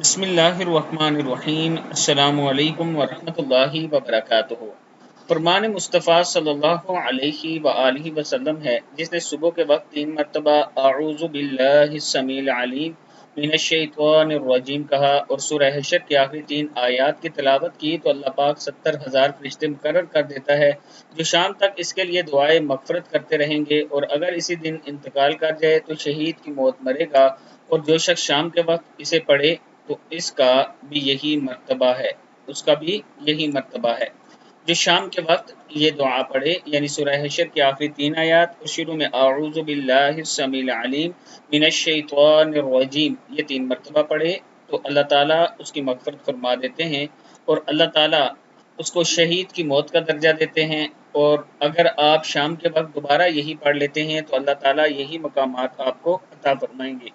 बिस्मिल्लाहिर्रहमानिर्रहीम। अस्सलामु अलैकुम वरहमतुल्लाहि वबरकातुहू। फरमान मुस्तफ़ा सल्लल्लाहु अलैहि वआलिहि वसल्लम है, जिसने सुबह के वक्त 3 मरतबा अऊज़ु बिल्लाहिस समील अलीम मिनश शैतानिर रजीम कहा और सूरह हशर की आखिरी 3 आयात की तिलावत की तो अल्लाह पाक 70,000 फरिश्ते मुकर्रर कर देता है, जो शाम तक इसके लिए दुआए मग़फ़िरत करते रहेंगे। और अगर इसी दिन इंतकाल कर जाए तो शहीद की मौत मरेगा, और जो शख्स शाम के वक्त इसे पढ़े तो इसका भी यही मर्तबा है उसका भी यही मर्तबा है। जो शाम के वक्त ये दुआ पढ़े, यानी सूरह हशर की आखिरी 3 आयात और शुरू में अऊज़ु बिल्लाहिस समील अलीम मिनश शैतानिर रजीम, ये 3 मरतबा पढ़े तो अल्लाह ताला उसकी मग़फ़िरत फरमा देते हैं और अल्लाह ताला उसको शहीद की मौत का दर्जा देते हैं। और अगर आप शाम के वक्त दोबारा यही पढ़ लेते हैं तो अल्लाह ताला यही मकामात आपको अता फरमाएंगे।